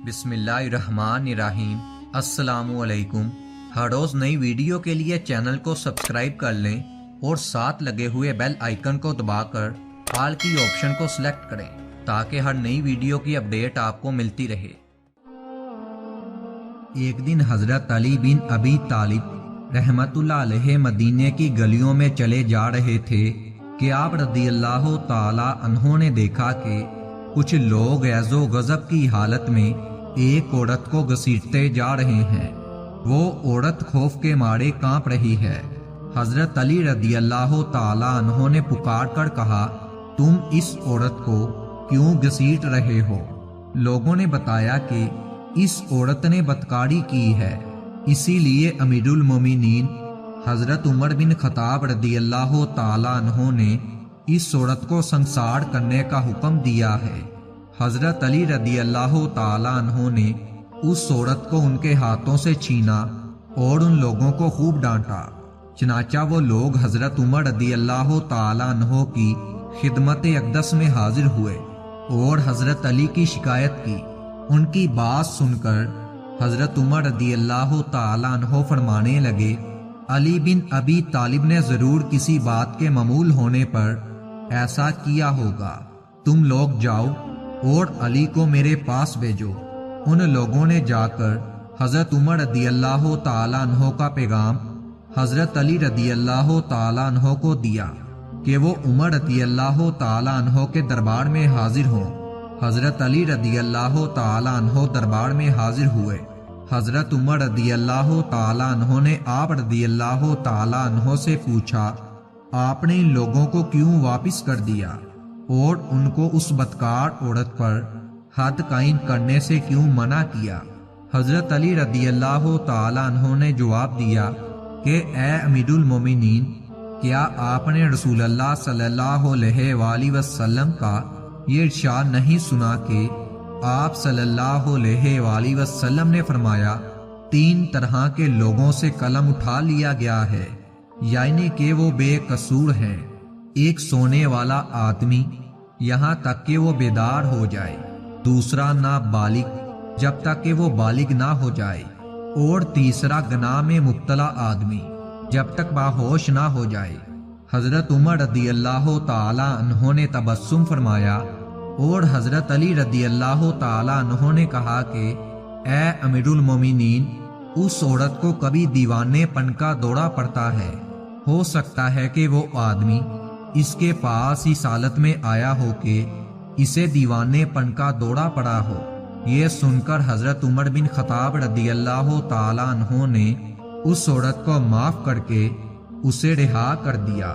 بسم اللہ الرحمن الرحیم۔ السلام علیکم۔ ہر روز نئی ویڈیو کے لیے چینل کو سبسکرائب کر لیں اور ساتھ لگے ہوئے بیل آئیکن کو دبا کر آل کی آپشن کو سلیکٹ کریں تاکہ ہر نئی ویڈیو کی اپڈیٹ آپ کو ملتی رہے۔ ایک دن حضرت علی بن ابی طالب رحمت اللہ علیہ مدینے کی گلیوں میں چلے جا رہے تھے کہ آپ رضی اللہ تعالی عنہ نے دیکھا کہ کچھ لوگ غیظ و غضب کی حالت میں ایک عورت کو گھسیٹتے جا رہے ہیں۔ وہ عورت خوف کے مارے کانپ رہی ہے۔ حضرت علی رضی اللہ تعالی عنہ نے پکار کر کہا، تم اس عورت کو کیوں گھسیٹ رہے ہو؟ لوگوں نے بتایا کہ اس عورت نے بدکاری کی ہے، اسی لیے امیر المومنین حضرت عمر بن خطاب رضی اللہ تعالی عنہ نے اس عورت کو سنسار کرنے کا حکم دیا ہے۔ حضرت علی رضی اللہ تعالی عنہ نے اس عورت کو ان کے ہاتھوں سے چھینا اور ان لوگوں کو خوب ڈانٹا۔ چنانچہ وہ لوگ حضرت عمر رضی اللہ تعالی عنہ کی خدمت اقدس میں حاضر ہوئے اور حضرت علی کی شکایت کی۔ ان کی بات سن کر حضرت عمر رضی اللہ تعالی عنہ فرمانے لگے، علی بن ابی طالب نے ضرور کسی بات کے معمول ہونے پر ایسا کیا ہوگا۔ تم لوگ جاؤ اور علی کو میرے پاس بھیجو۔ ان لوگوں نے جا کر حضرت عمر رضی اللہ تعالی عنہ کا پیغام حضرت علی رضی اللہ تعالی عنہ کو دیا کہ وہ عمر رضی اللہ تعالی عنہ کے دربار میں حاضر ہوں۔ حضرت علی رضی اللہ تعالی عنہ دربار میں حاضر ہوئے۔ حضرت عمر رضی اللہ تعالی عنہ نے آپ رضی اللہ تعالی عنہ سے پوچھا، آپ نے ان لوگوں کو کیوں واپس کر دیا اور ان کو اس بدکار عورت پر حد قائم کرنے سے کیوں منع کیا؟ حضرت علی رضی اللہ تعالی عنہ نے جواب دیا کہ اے امیر المومنین، کیا آپ نے رسول اللہ صلی اللہ علیہ وآلہ وسلم کا یہ ارشاد نہیں سنا کہ آپ صلی اللہ علیہ وآلہ وسلم نے فرمایا، 3 طرح کے لوگوں سے قلم اٹھا لیا گیا ہے، یعنی کہ وہ بے قصور ہیں۔ ایک سونے والا آدمی یہاں تک کہ وہ بیدار ہو جائے، دوسرا نابالغ جب تک کہ وہ بالغ نہ ہو جائے، اور تیسرا گناہ میں مبتلا آدمی جب تک باہوش نہ ہو جائے۔ حضرت عمر رضی اللہ تعالی عنہ نے تبسم فرمایا اور حضرت علی رضی اللہ تعالی عنہ نے کہا کہ اے امیر المومنین، اس عورت کو کبھی دیوانے پن کا دورہ پڑتا ہے، ہو سکتا ہے کہ وہ آدمی اس کے پاس اس حالت میں آیا ہو کہ اسے دیوانے پن کا دورہ پڑا ہو۔ یہ سن کر حضرت عمر بن خطاب رضی اللہ تعالی عنہ نے اس عورت کو معاف کر کے اسے رہا کر دیا۔